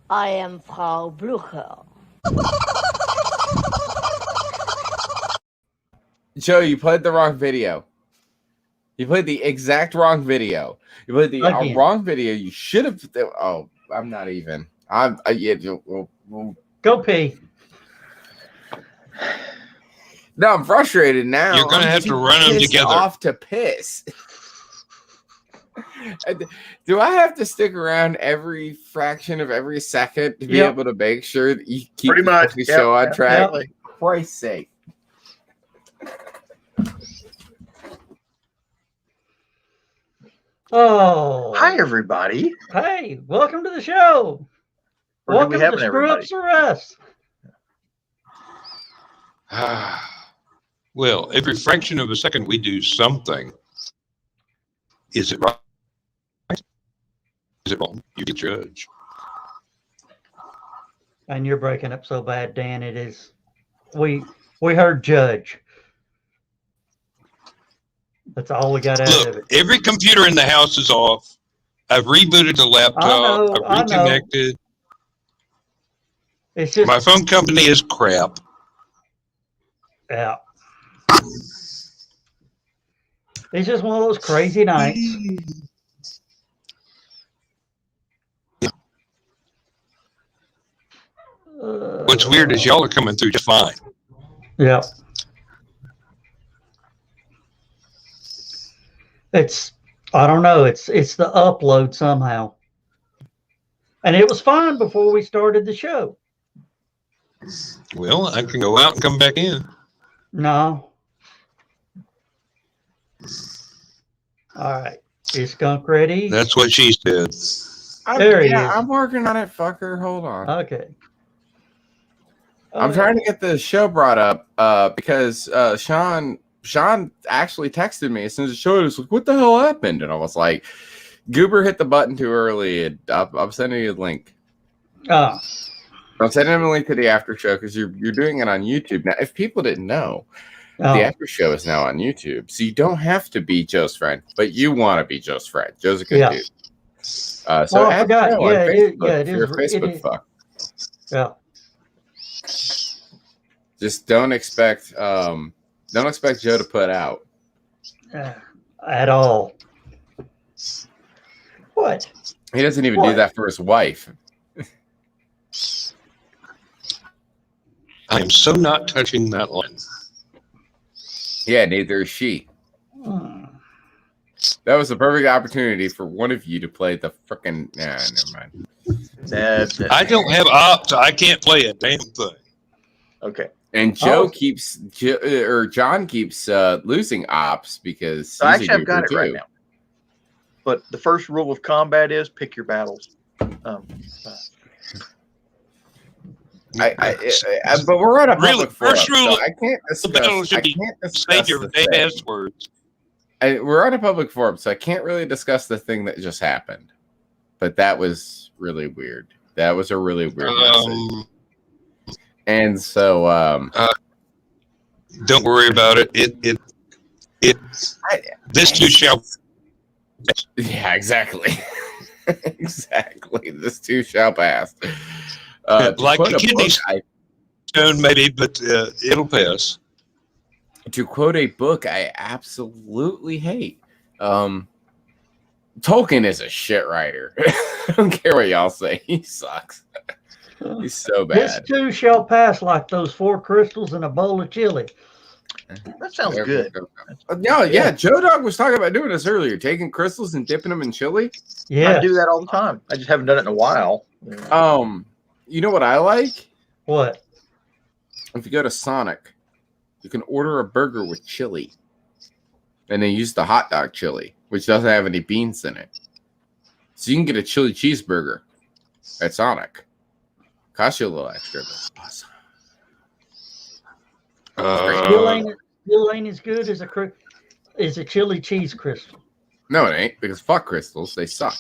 I am Frau Blucher. Joe, you played the wrong video. You played the exact wrong video. You played the wrong video. You should have. Oh, I'm not even. Go pee. No, I'm frustrated now. You're going to have to run them together. Off to piss. Do I have to stick around every fraction of every second to be able to make sure that you keep the show on track? For Christ's sake. Oh. Hi, everybody. Hey, welcome to the show. Welcome to Screw Ups or Us. Well, every fraction of a second we do something. Is it right? Is it wrong? You can judge. And you're breaking up so bad, Dan. It is. We heard judge. That's all we got out of it. Every computer in the house is off. I've rebooted the laptop. I've reconnected. It's just my phone company is crap. Yeah. It's just one of those crazy nights. What's weird is y'all are coming through just fine. Yeah. I don't know. It's the upload somehow. And it was fine before we started the show. Well, I can go out and come back in. No. All right. Is Skunk ready? That's what she said. There he is. I'm working on it, fucker. Hold on. Okay. I'm trying to get the show brought up because Sean actually texted me as soon as the show was like, what the hell happened? And I was like, Goober hit the button too early. And I'm sending you a link. Oh. I'm sending him a link to the after show because you're doing it on YouTube. Now, if people didn't know, the after show is now on YouTube. So you don't have to be Joe's friend, but you want to be Joe's friend. Joe's a good dude. So I forgot. It you're a Facebook fuck. Yeah. Just don't expect Joe to put out. At all. What? He doesn't even do that for his wife. I am so not touching that line. Yeah, neither is she. That was a perfect opportunity for one of you to play the frickin'. Nah, never mind. I don't have ops. I can't play a damn thing. Okay. And John keeps losing ops because actually I've got it right now. But the first rule of combat is pick your battles. But we're on a public forum, first rule so I can't discuss. Save your passwords. We're on a public forum, so I can't really discuss the thing that just happened. But that was really weird. That was a really weird message. And so, don't worry about it. This too shall. Yeah, exactly. Exactly. This too shall pass. Like a kidney stone, maybe, but it'll pass. To quote a book I absolutely hate, Tolkien is a shit writer. I don't care what y'all say. He sucks. He's so bad. This too shall pass like those 4 crystals in a bowl of chili. That sounds good. No, yeah. Joe Dog was talking about doing this earlier, taking crystals and dipping them in chili. Yeah. I do that all the time. I just haven't done it in a while. You know what I like? What? If you go to Sonic, you can order a burger with chili. And then use the hot dog chili, which doesn't have any beans in it. So you can get a chili cheeseburger at Sonic. Cost you a little extra, but awesome. Still ain't as good as a chili cheese crystal. No, it ain't, because fuck crystals. They suck.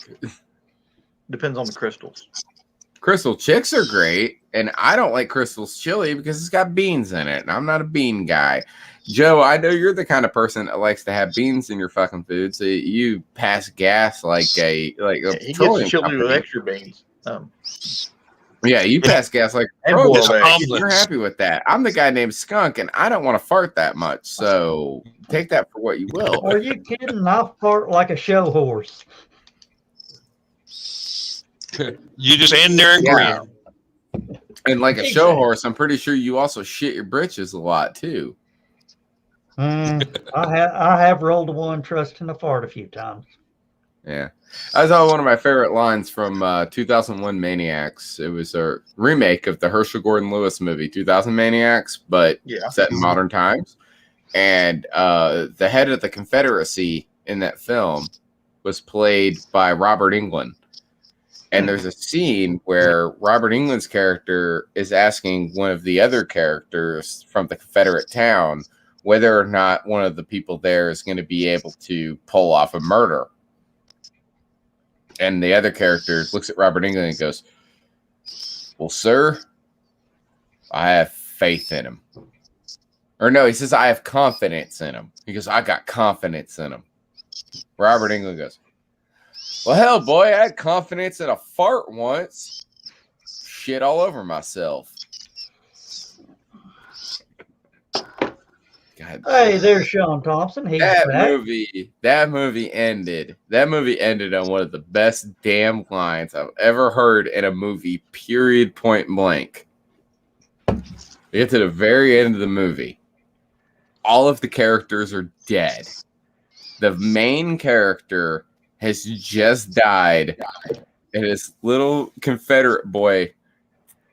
Depends on the crystals. Crystal chicks are great, and I don't like Crystal's chili because it's got beans in it, and I'm not a bean guy. Joe, I know you're the kind of person that likes to have beans in your fucking food, so you pass gas like a he gets chili with extra beans. Yeah, you pass gas like a And pro, boil but eggs. you're happy with that. I'm the guy named Skunk, and I don't want to fart that much. So take that for what you will. Are you kidding? I fart like a show horse. You just stand there and Yeah. grin. And like a show Exactly. horse, I'm pretty sure you also shit your britches a lot too. I have rolled one trust in a fart a few times. Yeah. I saw one of my favorite lines from 2001 Maniacs. It was a remake of the Herschel Gordon Lewis movie, 2000 Maniacs, but Yeah. set in modern times. And the head of the Confederacy in that film was played by Robert Englund. And there's a scene where Robert Englund's character is asking one of the other characters from the Confederate town whether or not one of the people there is going to be able to pull off a murder. And the other character looks at Robert Englund and goes, "Well, sir, I have faith in him." Or no, he says, "I have confidence in him." He goes, "I got confidence in him." Robert Englund goes, "Well, hell, boy, I had confidence in a fart once. Shit all over myself." God. Hey, there's Sean Thompson. He's That back. movie ended. That movie ended on one of the best damn lines I've ever heard in a movie, period, point blank. We get to the very end of the movie. All of the characters are dead. The main character has just died, and his little Confederate boy,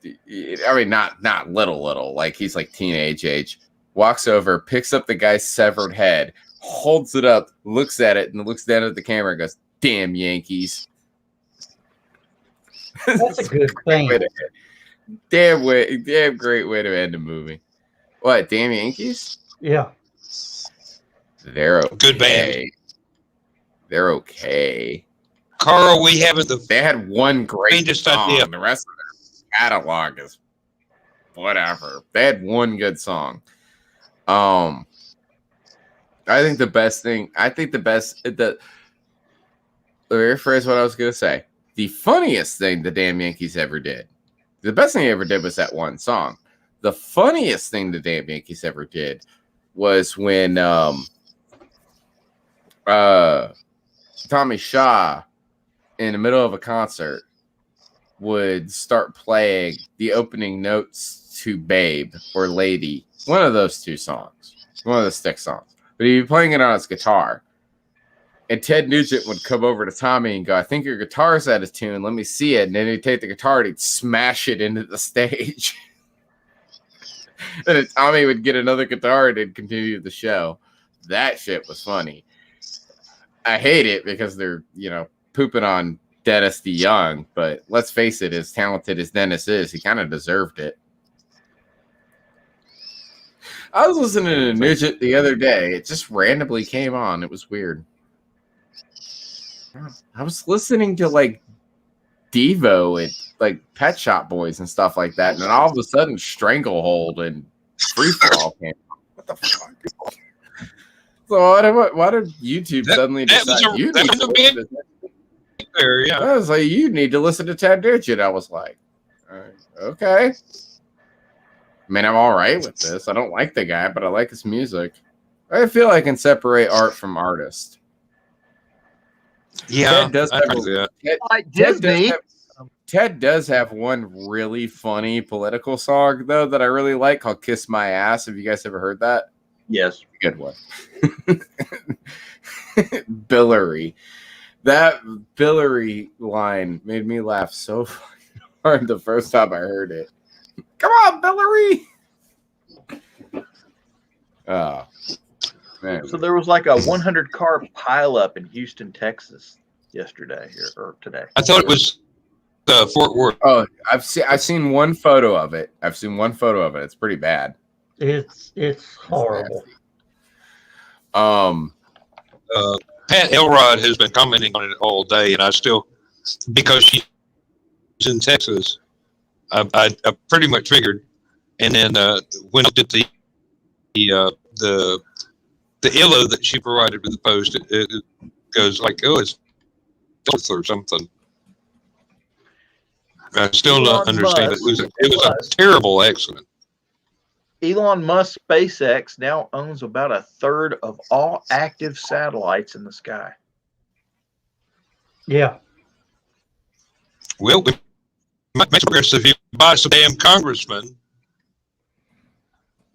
I mean, not little, like he's like teenage age, walks over, picks up the guy's severed head, holds it up, looks at it, and looks down at the camera and goes, "Damn Yankees." That's a good thing. Damn great way to end a movie. What, damn Yankees? Yeah. They're okay. Good band. They're okay. Carl, we haven't They had one great Just song. idea. The rest of their catalog is whatever. They had one good song. I think the rephrase what I was gonna say. The funniest thing the damn Yankees ever did. The best thing they ever did was that one song. The funniest thing the damn Yankees ever did was when Tommy Shaw, in the middle of a concert, would start playing the opening notes to Babe or Lady, one of those two songs, one of the Stick songs. But he'd be playing it on his guitar. And Ted Nugent would come over to Tommy and go, "I think your guitar's out of tune. Let me see it." And then he'd take the guitar and he'd smash it into the stage. And then Tommy would get another guitar and he'd continue the show. That shit was funny. I hate it because they're, pooping on Dennis DeYoung. But let's face it, as talented as Dennis is, he kind of deserved it. I was listening to Nugent the other day. It just randomly came on. It was weird. I was listening to like Devo and like Pet Shop Boys and stuff like that, and then all of a sudden Stranglehold and Free For All came on. What the fuck? So why did YouTube suddenly decide you need to listen to there, yeah. I was like, you need to listen to Ted Nugent. I was like, all right, okay. I mean, I'm all right with this. I don't like the guy, but I like his music. I feel I can separate art from artist. Yeah, Ted does I have can see that. Like Ted Disney. Ted does have one really funny political song, though, that I really like called "Kiss My Ass." Have you guys ever heard that? Yes. Good one. Billary. That Billary line made me laugh so fucking hard the first time I heard it. Come on, Billary! Oh, man. So there was like a 100 car pileup in Houston, Texas yesterday or today. I thought it was Fort Worth. Oh, I've seen one photo of it. It's pretty bad. It's horrible. Pat Elrod has been commenting on it all day, and I still, because she's in Texas, I pretty much figured. And then when I did the illo that she provided with the post, it goes like, "Oh, it's or something." I still don't Elon understand it. Musk It was a terrible accident. Elon Musk SpaceX now owns about a third of all active satellites in the sky. Yeah. Well, we might make progress if you buy some damn congressman.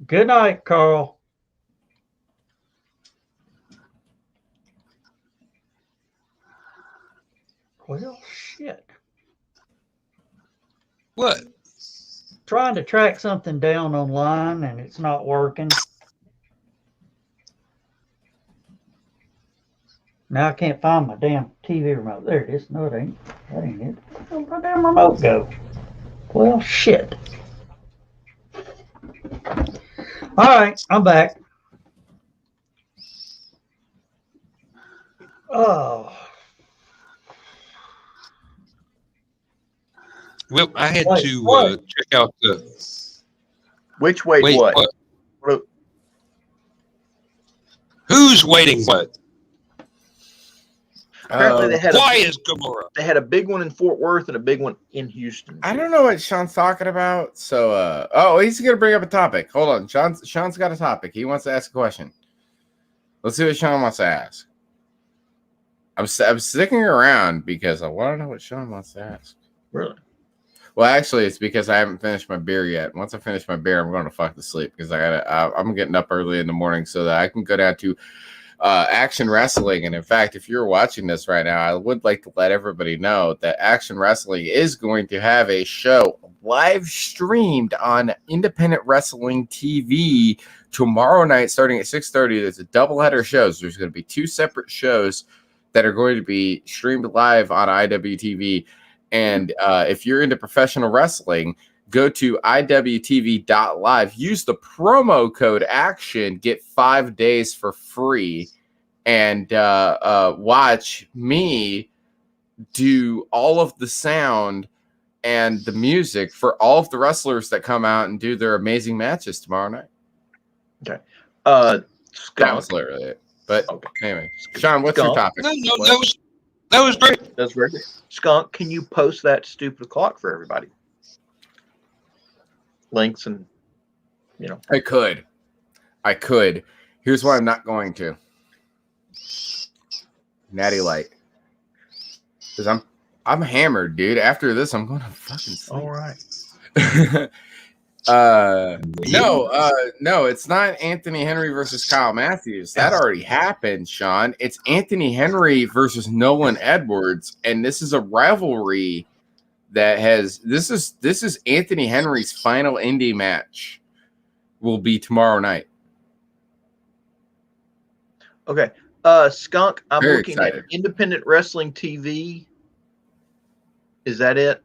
Good night, Carl. Well, shit. What? Trying to track something down online and it's not working. Now I can't find my damn TV remote. There it is. No, it ain't. That ain't it. Where'd my damn remote go? Well, shit. All right, I'm back. Oh. Well, I had Wait, to what? check out the. Which wait, what? What? Who's waiting what? Apparently they had Why is Gamora? they had a big one in Fort Worth and a big one in Houston. I don't know what Sean's talking about. So, oh, he's gonna bring up a topic. Hold on, Sean's got a topic. He wants to ask a question. Let's see what Sean wants to ask. I'm sticking around because I want to know what Sean wants to ask. Really? Well, actually, it's because I haven't finished my beer yet. Once I finish my beer, I'm going to fuck to sleep because I'm getting up early in the morning so that I can go down to Action Wrestling. And in fact, if you're watching this right now, I would like to let everybody know that Action Wrestling is going to have a show live streamed on Independent Wrestling TV tomorrow night starting at 6:30. There's a doubleheader shows. There's going to be two separate shows that are going to be streamed live on IWTV. And if you're into professional wrestling, go to iwtv.live. Use the promo code ACTION. Get 5 days for free. And watch me do all of the sound and the music for all of the wrestlers that come out and do their amazing matches tomorrow night. Okay. That Skunk. was literally it. But Okay. anyway, Sean, what's your topic? No, that was great. That's very good. Skunk, can you post that stupid clock for everybody? Links and, you know. I could. Here's why I'm not going to. Natty Light. Because I'm hammered, dude. After this, I'm going to fucking sleep. All right. No, it's not Anthony Henry versus Kyle Matthews. That already happened, Sean. It's Anthony Henry versus Nolan Edwards, and this is a rivalry that has this is Anthony Henry's final indie match. Will be tomorrow night. Okay. Skunk, I'm Very looking excited. at Independent Wrestling TV. Is that it?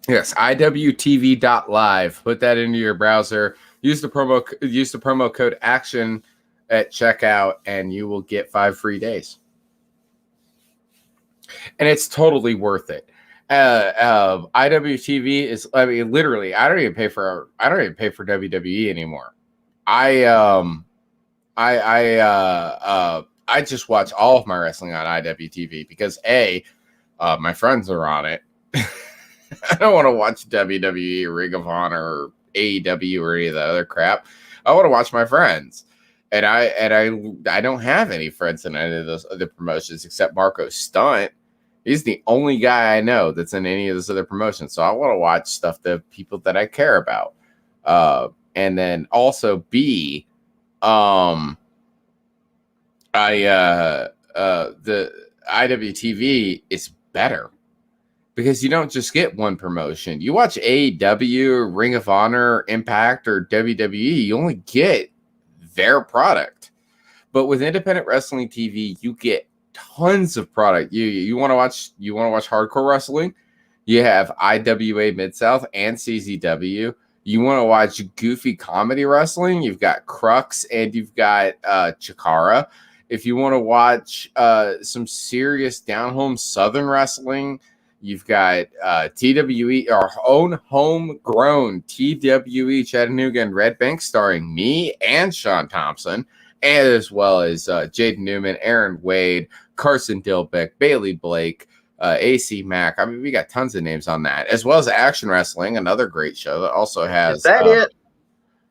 Yes, iwtv.live. Put that into your browser. Use the promo code ACTION at checkout, and you will get 5 free days. And it's totally worth it. IWTV is, I mean, literally, I don't even pay for WWE anymore. I just watch all of my wrestling on IWTV because my friends are on it. I don't want to watch WWE, Ring of Honor, or AEW, or any of that other crap. I want to watch my friends, and I don't have any friends in any of those other promotions except Marco Stunt. He's the only guy I know that's in any of those other promotions. So I want to watch stuff that people that I care about, and then also the IWTV is better. Because you don't just get one promotion. You watch AEW, Ring of Honor, Impact, or WWE, you only get their product. But with Independent Wrestling TV, you get tons of product. You want to watch hardcore wrestling? You have IWA Mid-South and CZW. You want to watch goofy comedy wrestling? You've got Crux and you've got Chikara. If you want to watch some serious down-home Southern wrestling, you've got TWE, our own homegrown TWE Chattanooga and Red Bank, starring me and Sean Thompson, and as well as Jaden Newman, Aaron Wade, Carson Dilbeck, Bailey Blake, AC Mac. I mean, we got tons of names on that, as well as Action Wrestling, another great show that also has. Is that it?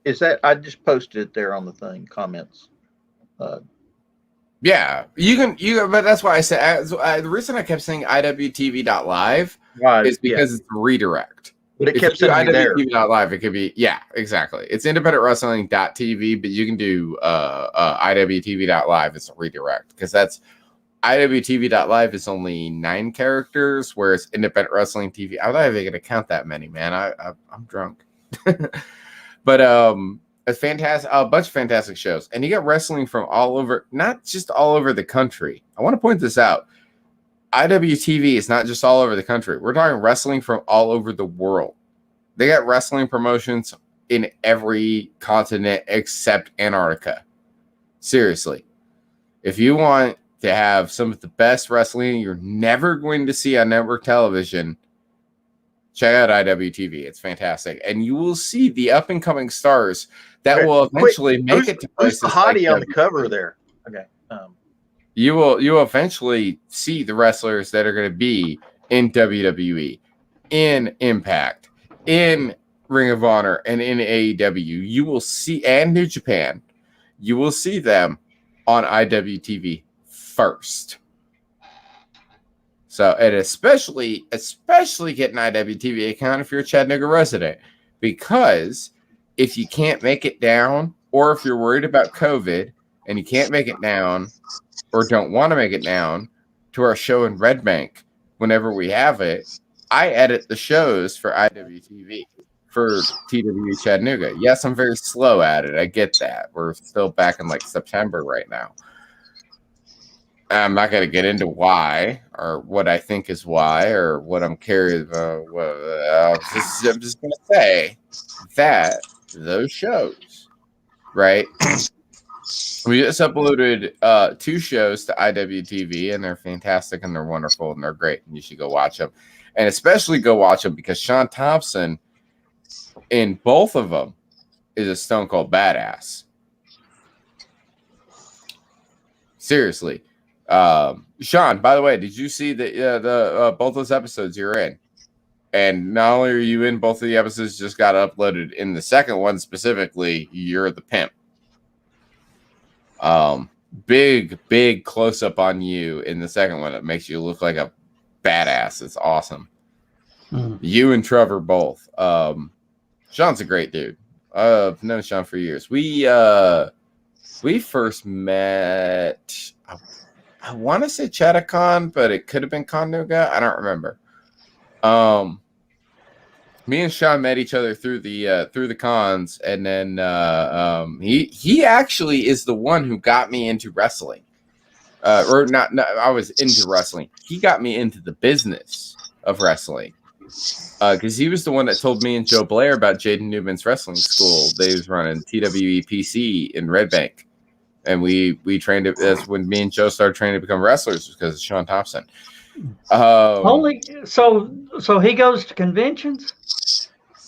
Is that I just posted it there on the thing comments? Yeah, you can, but that's why I said the reason I kept saying IWTV.live is because it's a redirect. But it If kept you do sending me there. IWTV.live, it could be, yeah, exactly. It's independentwrestling.tv, but you can do IWTV.live as a redirect, because that's IWTV.live is only 9 characters, whereas Independent Wrestling TV, I'm not even going to count that many, man. I'm drunk. But a bunch of fantastic shows. And you got wrestling from all over, not just all over the country. I want to point this out. IWTV is not just all over the country. We're talking wrestling from all over the world. They got wrestling promotions in every continent except Antarctica. Seriously. If you want to have some of the best wrestling you're never going to see on network television, check out IWTV. It's fantastic. And you will see the up-and-coming stars that will eventually make it to places. Who's the hottie like on the cover there? Okay. You will eventually see the wrestlers that are going to be in WWE, in Impact, in Ring of Honor, and in AEW. You will see, and New Japan, you will see them on IWTV first. So, and especially get an IWTV account if you're a Chattanooga resident, because if you can't make it down, or if you're worried about COVID and you can't make it down, or don't want to make it down to our show in Red Bank whenever we have it, I edit the shows for IWTV for TW Chattanooga. Yes, I'm very slow at it. I get that. We're still back in like September right now. I'm not going to get into why or what I think is why or what I'm curious about. I'm just going to say that those shows, right? We just uploaded 2 shows to IWTV, and they're fantastic, and they're wonderful, and they're great, and you should go watch them. And especially go watch them because Sean Thompson in both of them is a stone cold badass. Seriously. Sean, by the way, did you see the both those episodes you're in? And not only are you in both of the episodes, just got uploaded. In the second one specifically, you're the pimp. Big close up on you in the second one. It makes you look like a badass. It's awesome. You and Trevor both. Sean's a great dude. I've known Sean for years. We first met, I want to say Chattacon, but it could have been Chattanooga. I don't remember. Me and Sean met each other through the cons, and then he actually is the one who got me into wrestling. Or not, I was into wrestling. He got me into the business of wrestling. Because he was the one that told me and Joe Blair about Jaden Newman's wrestling school. They was running TWEPC in Red Bank. And we trained it. That's when me and Joe started training to become wrestlers, because of Sean Thompson. So he goes to conventions?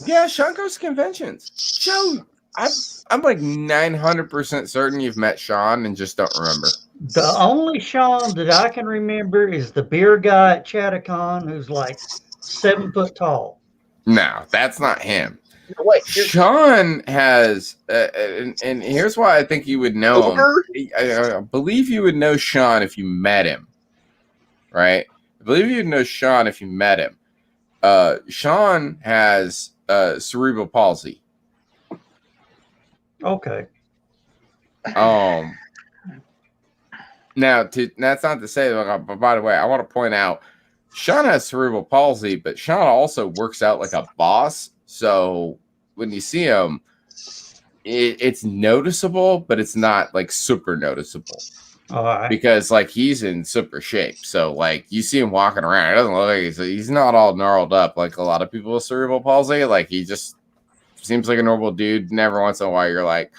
Yeah, Sean goes to conventions. Joe, I'm like 900% certain you've met Sean and just don't remember. The only Sean that I can remember is the beer guy at Chattacon who's like 7 foot tall. No, that's not him. Wait, Sean has, and here's why I think you would know him. I believe you would know Sean if you met him, right? I believe you would know Sean if you met him. Sean has cerebral palsy. Okay. Now, that's not to say, but by the way, I want to point out, Sean has cerebral palsy, but Sean also works out like a boss. So when you see him, it's noticeable, but it's not like super noticeable. All right. Because like he's in super shape. So like you see him walking around, it doesn't look like he's not all gnarled up like a lot of people with cerebral palsy. Like he just seems like a normal dude. And every once in a while you're like,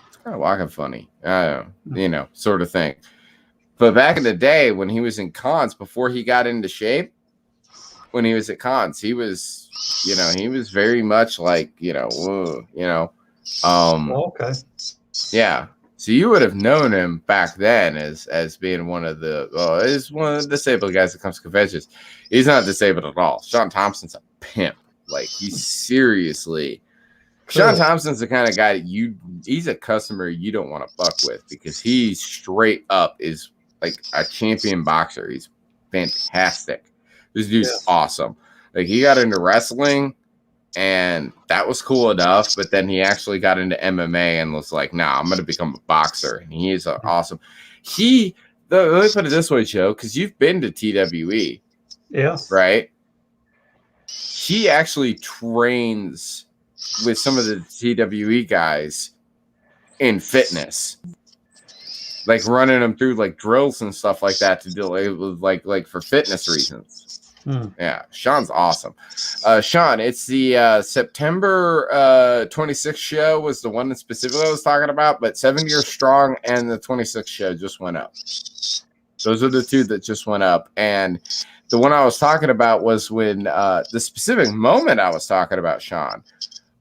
it's kind of walking funny. I don't know, sort of thing. But back in the day when he was in cons, before he got into shape, when he was at cons, he was very much like, Okay. Yeah. So you would have known him back then as being one of the is one of the disabled guys that comes to conventions. He's not disabled at all. Sean Thompson's a pimp. Like he's seriously. Cool. Sean Thompson's the kind of guy that he's a customer you don't want to fuck with because he straight up is like a champion boxer. He's fantastic. This dude's awesome. Like he got into wrestling and that was cool enough, but then he actually got into MMA and was like, nah, I'm gonna become a boxer. And he is awesome. Let me put it this way, Joe, because you've been to TWE. Yeah. Right? He actually trains with some of the TWE guys in fitness, like running them through like drills and stuff like that to do with like for fitness reasons. Yeah, Sean's awesome. Sean, it's the September 26th show was the one that specifically I was talking about, but 7 Years Strong and the 26th show just went up. Those are the two that just went up, and the one I was talking about was when the specific moment I was talking about, Sean,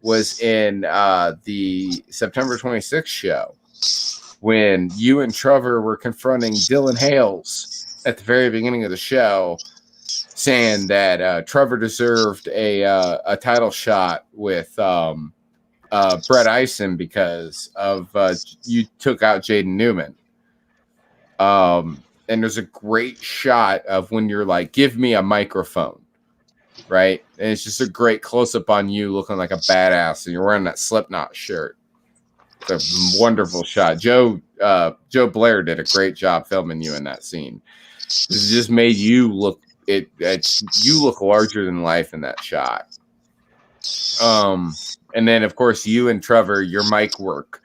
was in the September 26th show when you and Trevor were confronting Dylan Hales at the very beginning of the show, saying that Trevor deserved a title shot with Brett Eisen because of you took out Jaden Newman. And there's a great shot of when you're like, give me a microphone. Right, and it's just a great close-up on you looking like a badass, and you're wearing that Slipknot shirt. It's a wonderful shot. Joe Blair did a great job filming you in that scene. This just made you look you look larger than life in that shot. And then of course you and Trevor, your mic work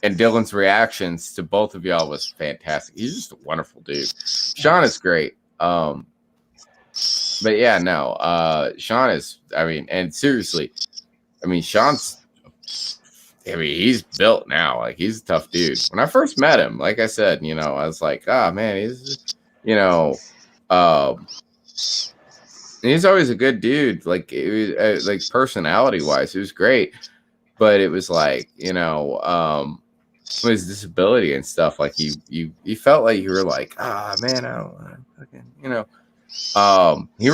and Dylan's reactions to both of y'all was fantastic. He's just a wonderful dude. Sean is great. But yeah, no, Sean is, and seriously, Sean's, he's built now. Like, he's a tough dude. When I first met him, like I said, I was like, oh man, he's, he's always a good dude. Like, it was, like personality wise, it was great. But it was like, his disability and stuff, like you felt like you were like, man, I don't fucking, he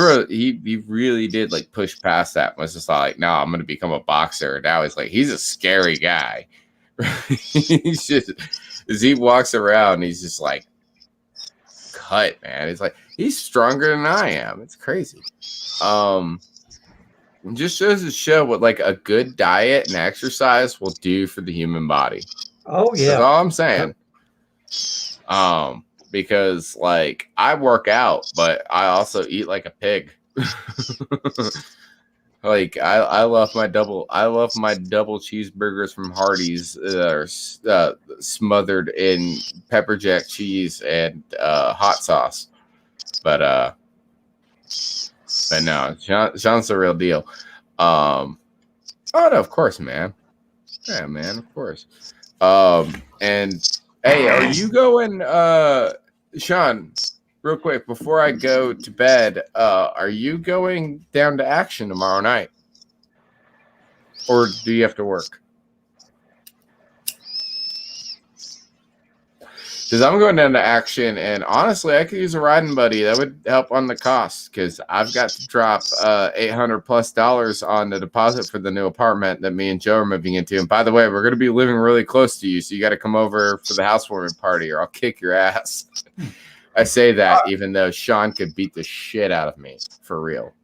really did like push past that. Was just like, no, I'm gonna become a boxer. Now he's like, he's a scary guy. He's just, as he walks around, he's just like cut, man. It's like he's stronger than I am. It's crazy. It just shows to show what like a good diet and exercise will do for the human body. Oh yeah, that's all I'm saying. Because like I work out, but I also eat like a pig. Like I love my double cheeseburgers from Hardee's that are smothered in pepper jack cheese and hot sauce. But no, Sean's the real deal. Oh no, of course, man. Yeah, man, of course. And hey, are you going Sean, real quick, before I go to bed, are you going down to Action tomorrow night? Or do you have to work? Because I'm going down to Action, and honestly, I could use a riding buddy. That would help on the cost, because I've got to drop $800+ on the deposit for the new apartment that me and Joe are moving into. And by the way, we're going to be living really close to you, so you got to come over for the housewarming party, or I'll kick your ass. I say that even though Sean could beat the shit out of me, for real.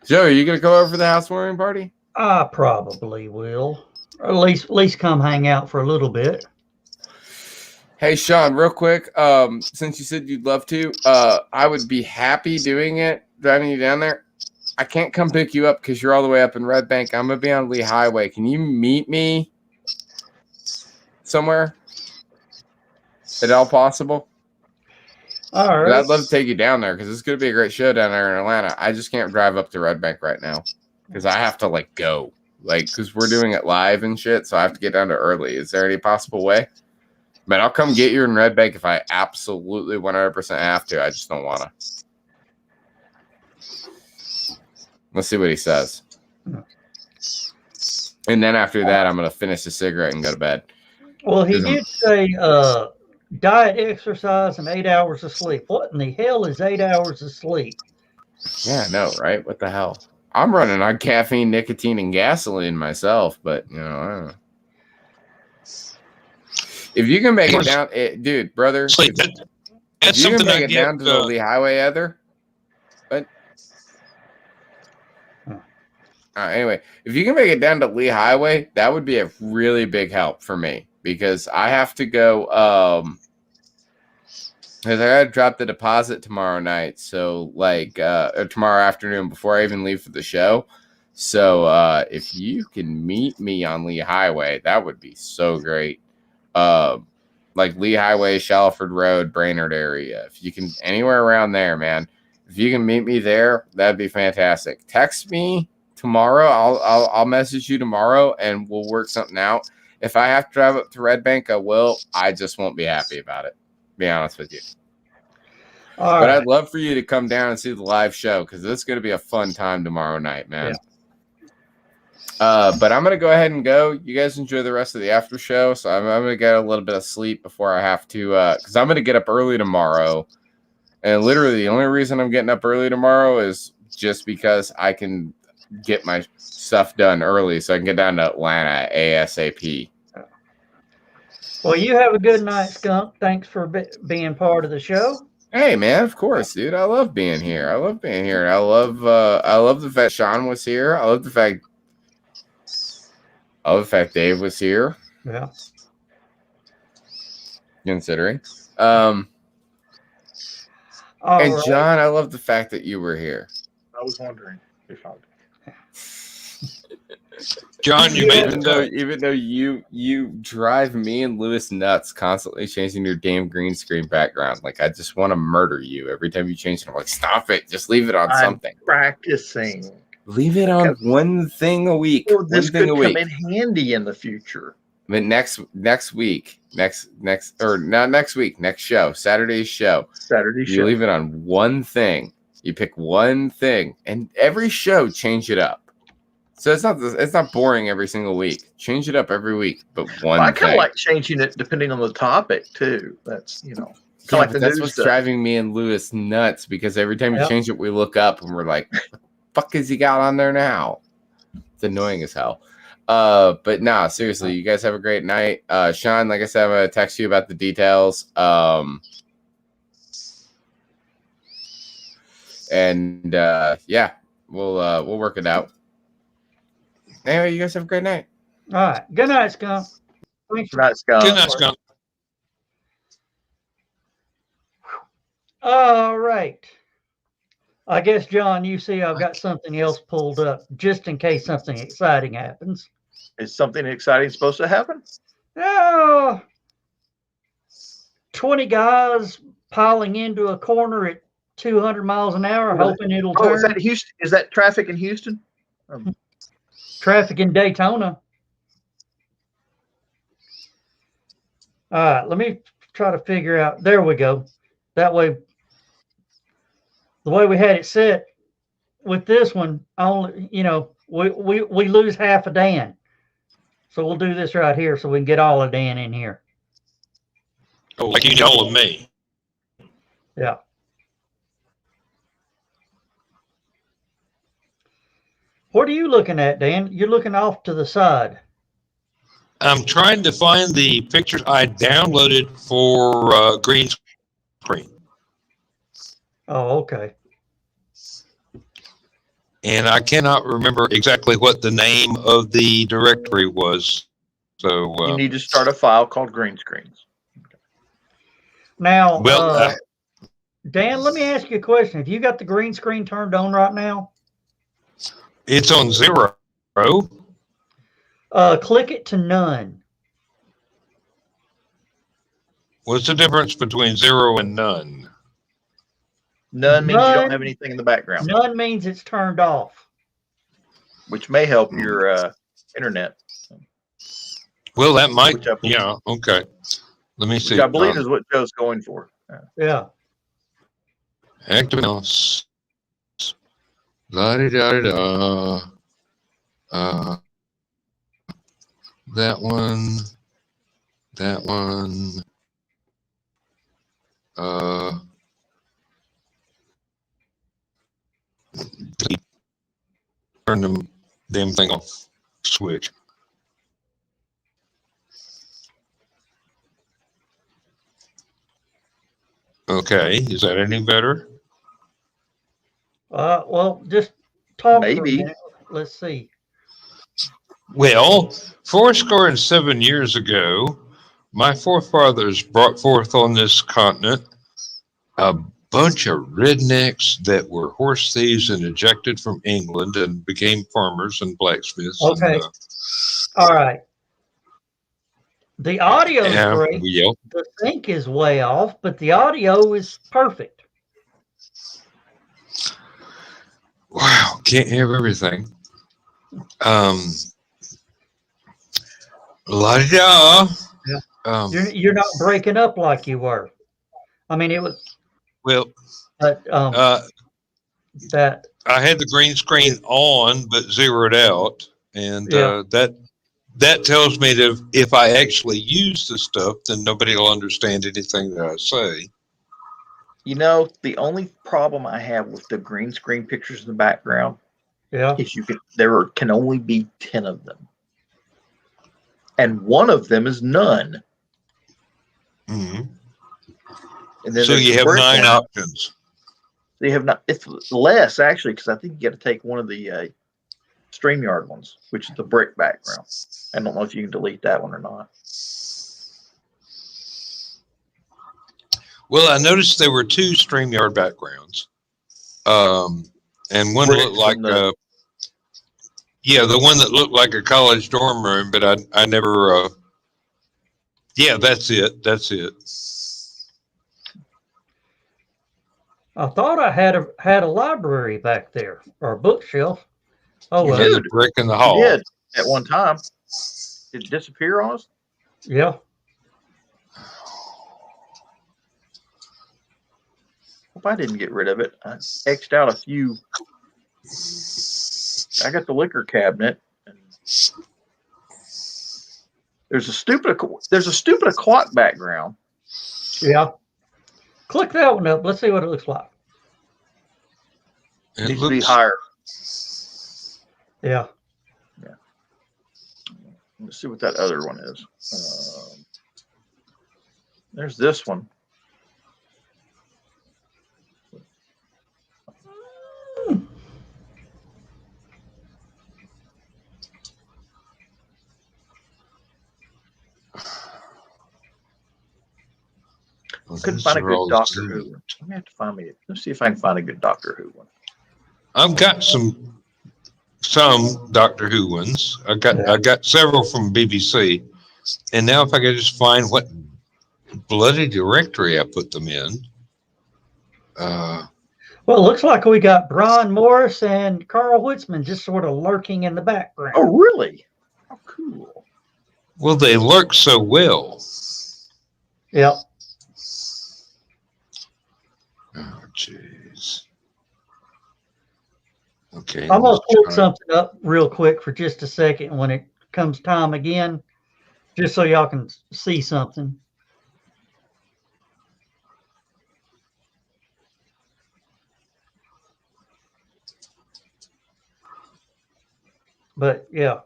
Joe, are you going to go over for the housewarming party? I probably will. Or at least come hang out for a little bit. Hey, Sean, real quick, since you said you'd love to, I would be happy doing it, driving you down there. I can't come pick you up because you're all the way up in Red Bank. I'm going to be on Lee Highway. Can you meet me somewhere? At all possible? All right. I'd love to take you down there because it's going to be a great show down there in Atlanta. I just can't drive up to Red Bank right now because I have to, like, go. Like, because we're doing it live and shit, so I have to get down to early. Is there any possible way? Man, I'll come get you in Red Bank if I absolutely 100% have to. I just don't want to. Let's see what he says. And then after that, I'm going to finish the cigarette and go to bed. Well, he 'Cause I'm- did say diet, exercise, and 8 hours of sleep. What in the hell is 8 hours of sleep? Yeah, I know, right? What the hell? I'm running on caffeine, nicotine, and gasoline myself, but I don't know. If you can make it down, dude, brother, Sleep. if That's you can something make I it get. down to the Lee Highway, Ether. But anyway, if you can make it down to Lee Highway, that would be a really big help for me because I have to go. Because I gotta drop the deposit tomorrow night, so or tomorrow afternoon before I even leave for the show. So if you can meet me on Lee Highway, that would be so great. Like Lee Highway, Shalford Road, Brainerd area. If you can anywhere around there, man. If you can meet me there, that'd be fantastic. Text me tomorrow. I'll message you tomorrow and we'll work something out. If I have to drive up to Red Bank, I will. I just won't be happy about it. Be honest with you. All But right. I'd love for you to come down and see the live show because this is going to be a fun time tomorrow night, man. But I'm going to go ahead and go. You guys enjoy the rest of the after show. So I'm going to get a little bit of sleep before I have to, because I'm going to get up early tomorrow. And literally the only reason I'm getting up early tomorrow is just because I can get my stuff done early so I can get down to Atlanta ASAP. Well, you have a good night, Skunk. Thanks for being part of the show. Hey man, of course, dude. I love being here. I love the fact Sean was here. I love the fact Dave was here. Yeah. Considering. All And right. John, I love the fact that you were here. I was wondering if I. John, you made Even though you drive me and Lewis nuts, constantly changing your damn green screen background. Like I just want to murder you every time you change it. I'm like, stop it! Just leave it on something. Practicing. Leave it on one thing a week. Well, this one thing could a come week. in handy in the future. But next week, next show, Saturday's show. You leave it on one thing. You pick one thing, and every show change it up. So it's not boring every single week. Change it up every week, but one. I kind thing. of like changing it depending on the topic too. That's Yeah, like but that's what's driving me and Lewis nuts because every time you change it, we look up and we're like, "What the fuck has he got on there now?" It's annoying as hell. But nah, seriously, you guys have a great night. Sean, like I said, I'm gonna text you about the details. And yeah, we'll work it out. Anyway, you guys have a great night. All right. Good night, Skunk. Thanks. Good night, Scott. Good night, Skunk. All right. I guess, John, you see I've got something else pulled up just in case something exciting happens. Is something exciting supposed to happen? Oh, 20 guys piling into a corner at 200 miles an hour, hoping it'll turn. Is that Houston? Is that traffic in Houston? Traffic in Daytona. All right, let me try to figure out. There we go. That way, the way we had it set with this one, only we lose half a Dan. So we'll do this right here so we can get all of Dan in here. Oh, like you all of me. Yeah. What are you looking at, Dan? You're looking off to the side. I'm trying to find the pictures I downloaded for green screen. Oh, okay. And I cannot remember exactly what the name of the directory was. So you need to start a file called green screens. Now, Dan, let me ask you a question. Have you got the green screen turned on right now? It's on 0. Click it to none. What's the difference between 0 and none? None means you don't have anything in the background. None means it's turned off. Which may help your internet. Well, that might. Yeah. Okay. Let me see. Which I believe is what Joe's going for. Yeah. Active mouse. La-di-da-di-da. That one. That one. Turn them damn thing off. Switch. Okay, is that any better? Well, just talk for a Maybe. minute. Let's see. Well, 70 years ago, my forefathers brought forth on this continent a bunch of rednecks that were horse thieves and ejected from England and became farmers and blacksmiths. Okay. All right. The audio is And, great. yeah, The sync is way off, but the audio is perfect. wow, can't have everything. La-da. Yeah. You're not breaking up like you were. I mean, it was, Well, but that I had the green screen on but zeroed out, and Yeah. that tells me that if I actually use the stuff, then nobody will understand anything that I say. You know, the only problem I have with the green screen pictures in the background yeah. is there can only be 10 of them. And one of them is none. Mm-hmm. And then So there's you the have brick 9 one. options. They have not. It's less actually because I think you got to take one of the StreamYard ones, which is the brick background. I don't know if you can delete that one or not. Well, I noticed there were 2 StreamYard backgrounds, and one Bricks looked like and the- the one that looked like a college dorm room, but I never. Yeah, that's it. That's it. I thought I had a library back there or a bookshelf. Oh You well. had Dude, the brick in the You hall. did at one time. Did it disappear on us? Yeah. Hope I didn't get rid of it. I X'd out a few. I got the liquor cabinet. And there's a stupid clock background. Yeah. Click that one up. Let's see what it looks like. It Needs to be looks- higher. Yeah. Let's see what that other one is. There's this one. Couldn't These find a are good all Doctor Zoom. Who one. Let me have to find me. Let's see if I can find a good Doctor Who one. I've got some Doctor Who ones. I got several from BBC, and now if I could just find what bloody directory I put them in. Well, it looks like we got Brian Morris and Carl Witzman just sort of lurking in the background. Oh, really? How cool. Well, they lurk so well. Yep. Oh, jeez. Okay. I'm going to let's pull try- something up real quick for just a second when it comes time again, just so y'all can see something. But yeah.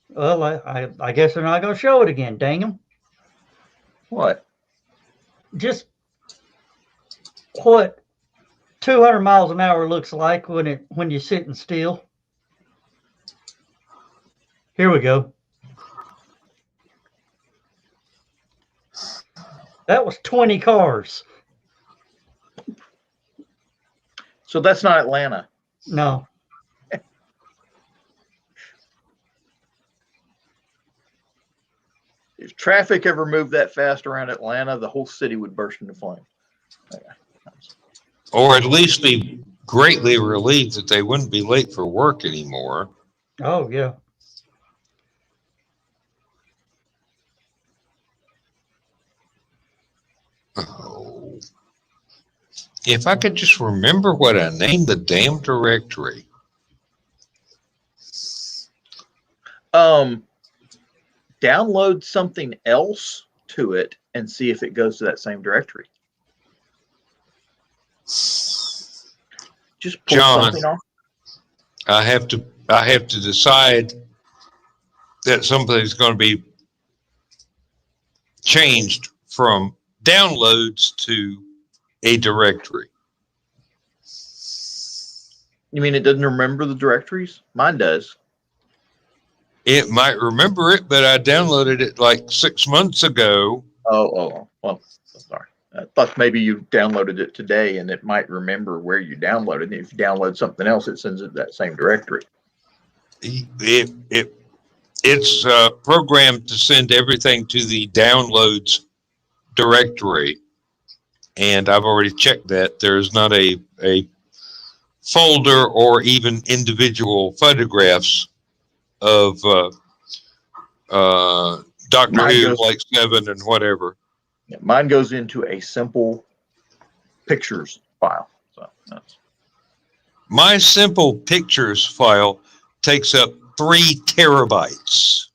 Well, I guess they're not going to show it again. Dang them. What? Just what 200 miles an hour looks like when you're sitting still. Here we go. That was 20 cars. So that's not Atlanta. No. If traffic ever moved that fast around Atlanta, the whole city would burst into flame. Or at least be greatly relieved that they wouldn't be late for work anymore. Oh, yeah. Oh. If I could just remember what I named the damn directory. Download something else to it and see if it goes to that same directory. Just pull John, something off. I have to decide that something's going to be changed from downloads to a directory. You mean it doesn't remember the directories? Mine does. It might remember it, but I downloaded it like 6 months ago. Oh, well, sorry. I thought maybe you downloaded it today and it might remember where you downloaded it. If you download something else, it sends it to that same directory. It's programmed to send everything to the downloads directory, and I've already checked that. There's not a folder or even individual photographs of Doctor Who, Blake 7, and whatever. Yeah, mine goes into a simple pictures file. So that's... My simple pictures file takes up 3 terabytes.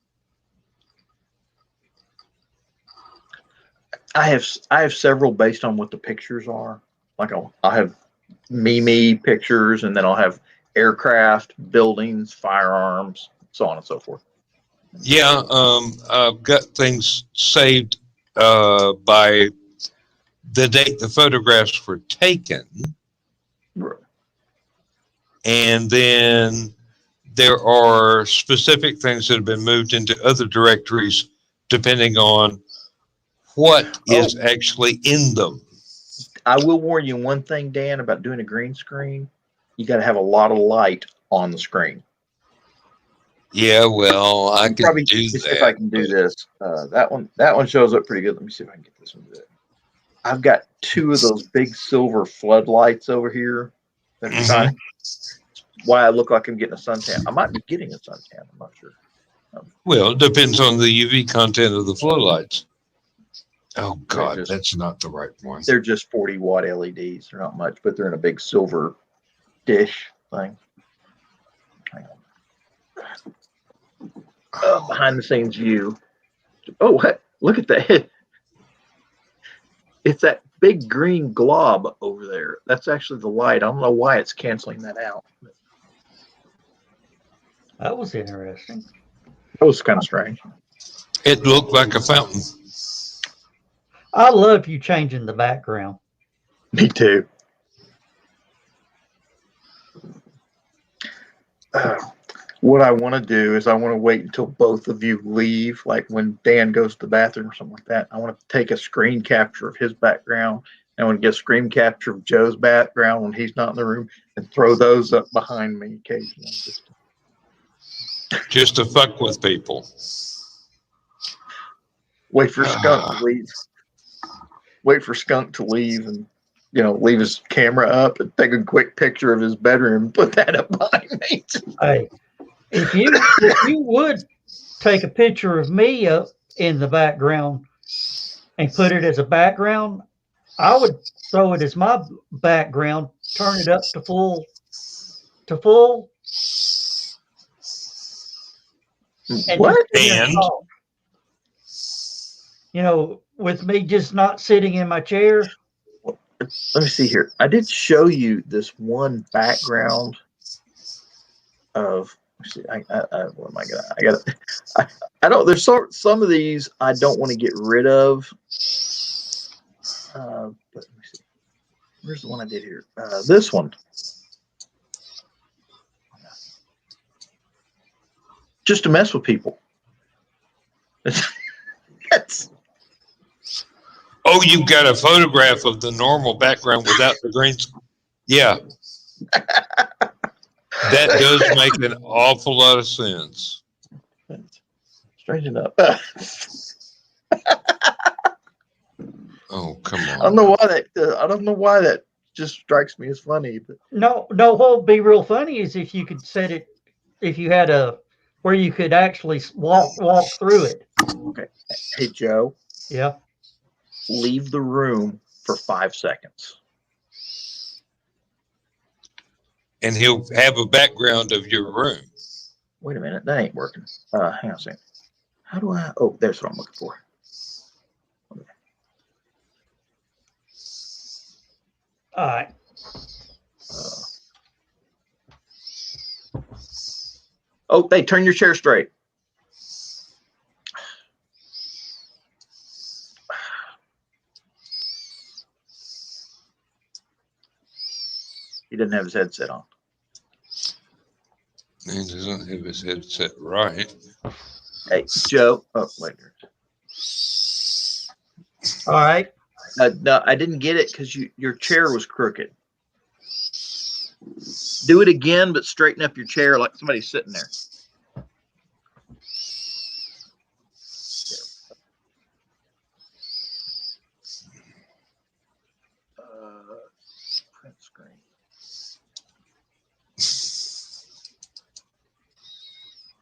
I have several based on what the pictures are. Like I'll have Mimi pictures, and then I'll have aircraft, buildings, firearms, so on and so forth. Yeah, I've got things saved by the date the photographs were taken. Right. And then there are specific things that have been moved into other directories depending on what is actually in them. I will warn you one thing, Dan, about doing a green screen. You got to have a lot of light on the screen. Yeah, well, I can probably do see that. if I can do this. That one shows up pretty good. Let me see if I can get this one to it. I've got 2 of those big silver floodlights over here that are shining. Why I look like I'm getting a suntan. I might be getting a suntan. I'm not sure. Well, it depends on the UV content of the floodlights. Oh, God, just, that's not the right one. They're just 40-watt LEDs. They're not much, but they're in a big silver dish thing. Hang on. Behind the scenes view. Oh, look at that. It's that big green glob over there. That's actually the light. I don't know why it's canceling that out. That was interesting. That was kind of strange. It looked like a fountain. I love you changing the background. Me too. What I want to do is I want to wait until both of you leave, like when Dan goes to the bathroom or something like that. I want to take a screen capture of his background. I want to get a screen capture of Joe's background when he's not in the room and throw those up behind me occasionally. Just to fuck with people. Wait for Skunk to leave. Wait for Skunk to leave and, leave his camera up and take a quick picture of his bedroom and put that up behind me. Hey, if you would take a picture of me up in the background and put it as a background, I would throw it as my background, turn it up to full. And what? And with me just not sitting in my chair. Let me see here. I did show you this one background of. Let's see, what am I gonna? I don't. There's some of these I don't want to get rid of. But let me see. Where's the one I did here? This one. Just to mess with people. That's. oh, you've got a photograph of the normal background without the green screen. Yeah. That does make an awful lot of sense. Strange enough. Oh, come on. I don't know why that just strikes me as funny. But No. What would be real funny is if you could set it, if you had where you could actually walk through it. okay. Hey Joe. Yeah. Leave the room for 5 seconds. and he'll have a background of your room. Wait a minute, that ain't working. Hang on a second. How do I? Oh, there's what I'm looking for. All right. Oh, hey, turn your chair straight. He doesn't have his headset on. He doesn't have his headset right. Hey, Joe. Oh, wait. All right. No, I didn't get it because your chair was crooked. Do it again, but straighten up your chair like somebody's sitting there. Print screen.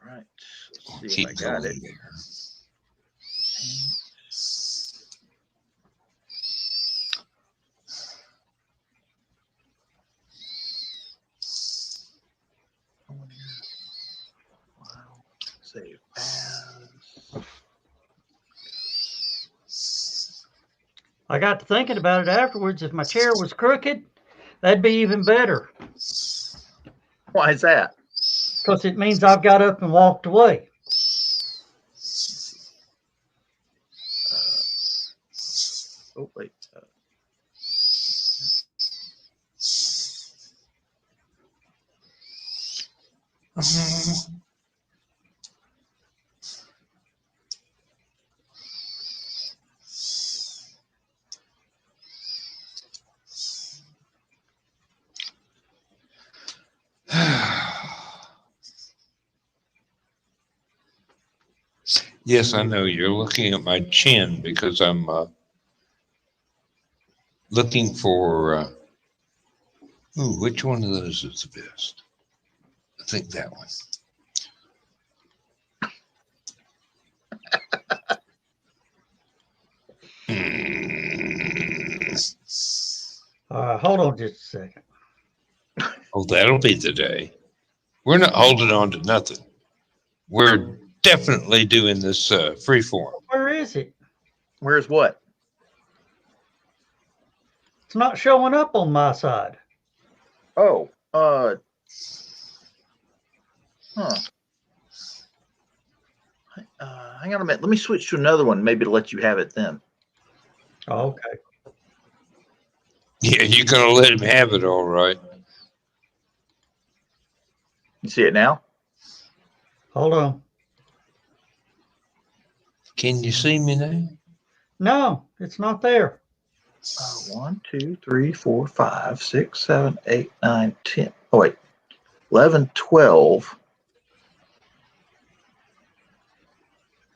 All right. Let's see if I got it. There. Wow. Save as. I got to thinking about it afterwards. If my chair was crooked, that'd be even better Why is that? because it means I've got up and walked away. Oh, wait. Yes, I know you're looking at my chin because I'm looking for. Ooh, which one of those is the best? I think that one. Hold on just a second. Oh, that'll be the day. We're not holding on to nothing. We're definitely doing this free form. Where is it? Where's what? It's not showing up on my side. Oh, huh. Hang on a minute. Let me switch to another one, maybe to let you have it then. Okay. Yeah, you're gonna let him have it, all right. You see it now? Hold on. Can you see me now? No, it's not there. 1, 2, 3, 4, 5, 6, 7, 8, 9, 10. Oh, wait. 11, 12.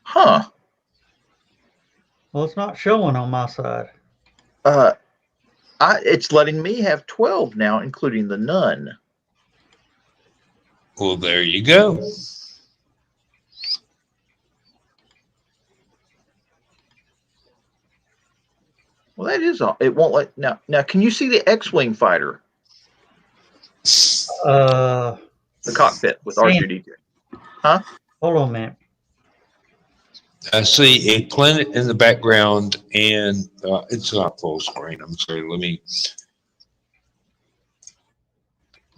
Huh. Well, it's not showing on my side. It's letting me have 12 now, including the nun. Well, there you go. Well, that is all. It won't let now. Now, can you see the X-wing fighter, Uh, the cockpit with R2D2? Huh? hold on, man. I see a planet in the background, and it's not full screen. I'm sorry. Let me.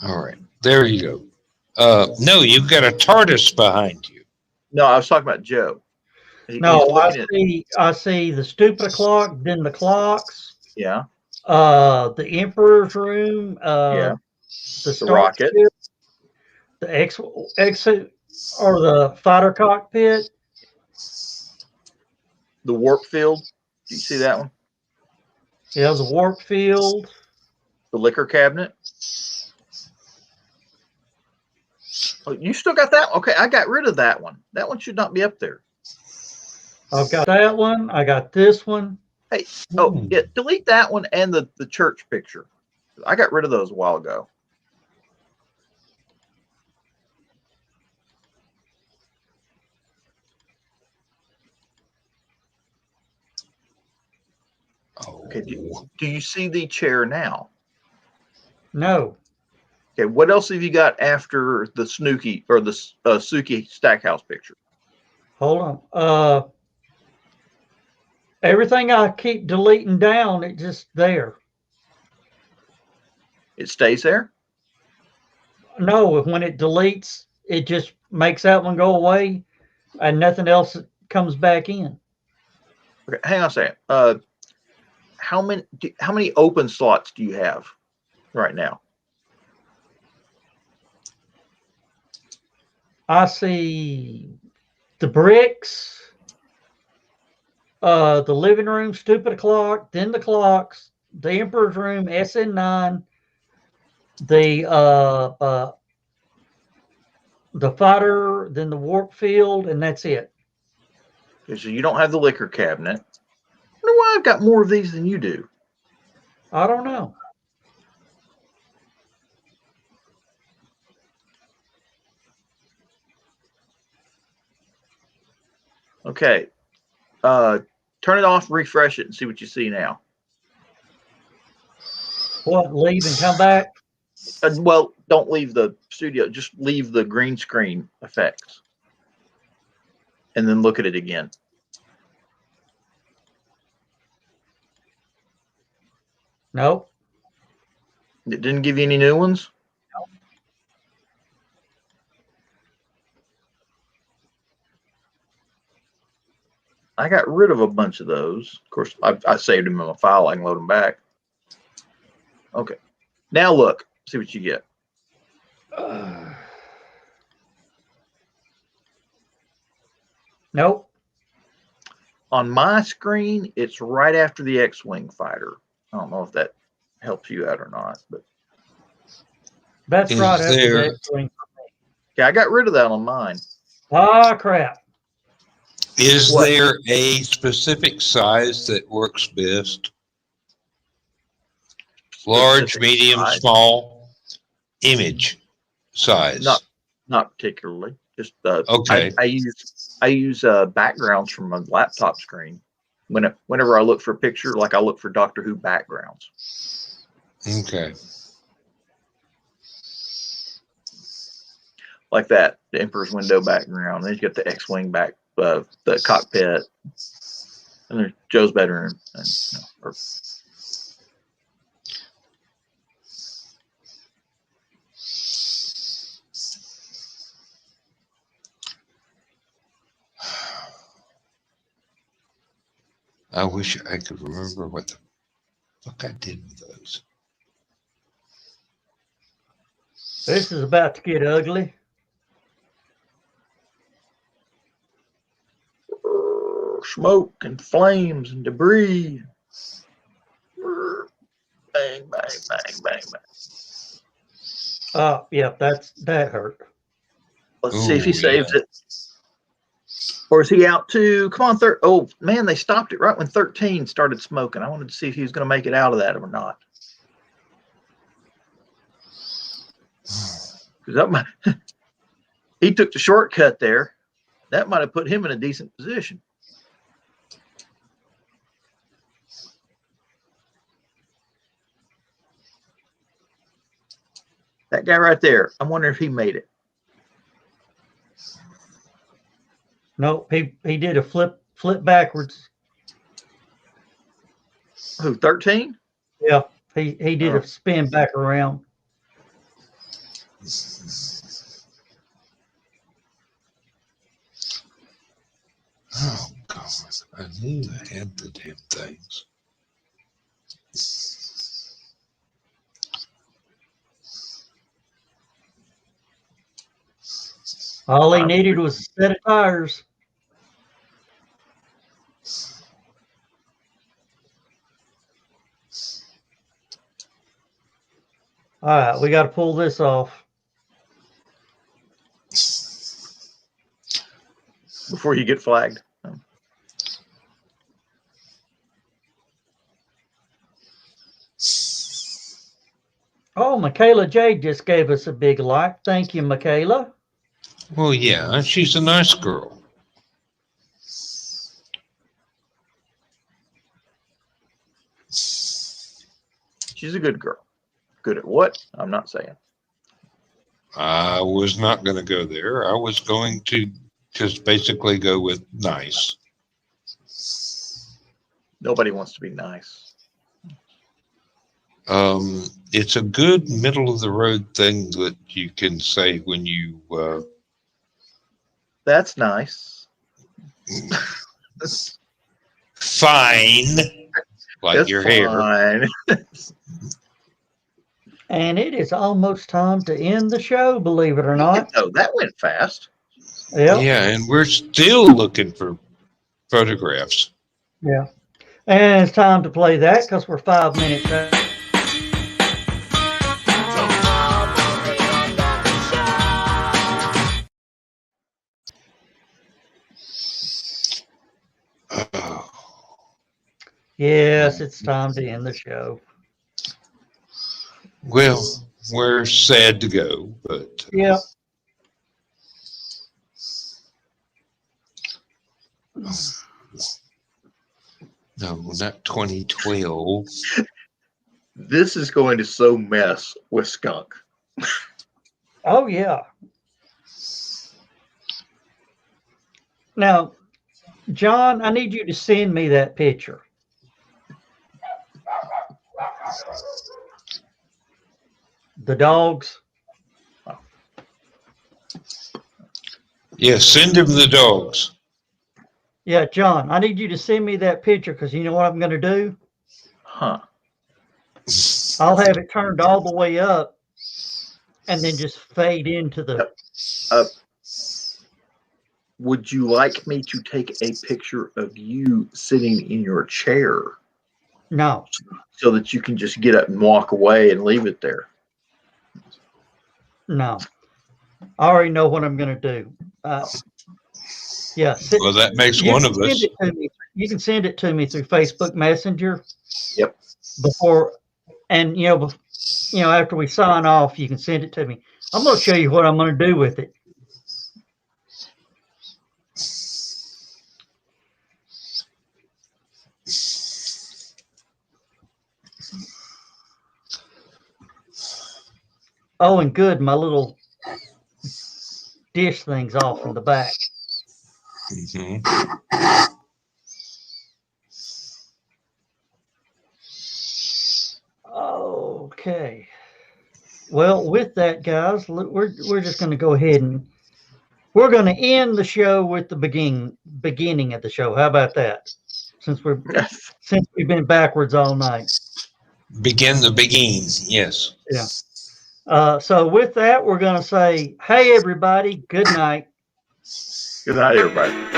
All right, there you go. No, you've got a TARDIS behind you. No, I was talking about Joe. No, He's looking at. I see the stupid clock, then the clocks, Yeah. the Emperor's room, Yeah. the The rocket. starship, the exit or the fighter cockpit. The warp field. Do you see that one? Yeah, the warp field. The liquor cabinet. Oh, you still got that? Okay, I got rid of that one. That one should not be up there. I've got that one. I got this one. Hey, oh yeah, delete that one and the church picture. I got rid of those a while ago. Oh. Okay, do you see the chair now? No. Okay, what else have you got after the Snooki or the Suki Stackhouse picture? Hold on. Everything I keep deleting down, it's just there. It stays there? No, when it deletes, it just makes that one go away and nothing else comes back in. Okay, hang on a second. How many open slots do you have right now? I see the bricks, the living room, stupid o'clock, then the clocks, the Emperor's room, SN9, the fighter, then the warp field, and that's it. Okay, so you don't have the liquor cabinet. I wonder why I've got more of these than you do. I don't know. Okay. Turn it off, refresh it, and see what you see now. What, leave and come back? Well, don't leave the studio. Just leave the green screen effects. And then look at it again. Nope. It didn't give you any new ones? I got rid of a bunch of those. Of course, I saved them in my file. I can load them back. Okay. Now look. See what you get. Nope. On my screen, it's right after the X-Wing fighter. I don't know if that helps you out or not, but That's Is right after there- the X-Wing. yeah, I got rid of that on mine. Ah, crap. Is What? there a specific size that works best? Large, Specific medium, size? small, image size. Not particularly. Just Okay. I use backgrounds from my laptop screen. Whenever I look for a picture, like I look for Doctor Who backgrounds. Okay. Like that, the Emperor's window background. Then you got the X-Wing back, the cockpit, and there's Joe's bedroom, and I wish I could remember what the fuck I did with those. This is about to get ugly. smoke and flames and debris. Bang, bang, bang, bang, bang. Yeah, that hurt. Let's see if he Ooh, saves yeah. it. Or is he out too? Come on, oh man, they stopped it right when 13 started smoking. I wanted to see if he was going to make it out of that or not. Because that might, he took the shortcut there. That might have put him in a decent position. That guy right there. I'm wondering if he made it. Nope, he did a flip backwards. Who, 13? Yeah, he did Oh. a spin back around. Oh, God. I knew I had the damn things. All he needed was a set of tires. All right, we got to pull this off. Before you get flagged. Oh, Michaela Jade just gave us a big like. Thank you, Michaela. Well, yeah, she's a nice girl. She's a good girl. Good at what? I'm not saying. I was not going to go there. I was going to just basically go with nice. Nobody wants to be nice. It's a good middle of the road thing that you can say when you That's nice. fine, like That's your hair. fine. And it is almost time to end the show, believe it or not. Oh, that went fast. Yep. Yeah, and we're still looking for photographs. Yeah. And it's time to play that because we're 5 minutes out. Oh, Yes, it's time to end the show. well, we're sad to go, but Yep. no, not 2012. This is going to so mess with Skunk. Oh, yeah. Now, John, I need you to send me that picture. The dogs. Yeah, send him the dogs. Yeah, John, I need you to send me that picture because you know what I'm going to do? Huh. I'll have it turned all the way up and then just fade into the. Would you like me to take a picture of you sitting in your chair No. so that you can just get up and walk away and leave it there? No. I already know what I'm going to do. Yeah. Well, that makes one of us. You can send it to me through Facebook Messenger. Yep. Before, and after we sign off, you can send it to me. I'm going to show you what I'm going to do with it. Oh, and good, my little dish thing's off in the back. Mm-hmm. Okay. Well, with that, guys, we're just going to go ahead and we're going to end the show with the beginning of the show. How about that? Since we've been backwards all night. Begin the begins. Yes. Yeah. So with that, we're going to say, hey, everybody, good night. Good night, everybody.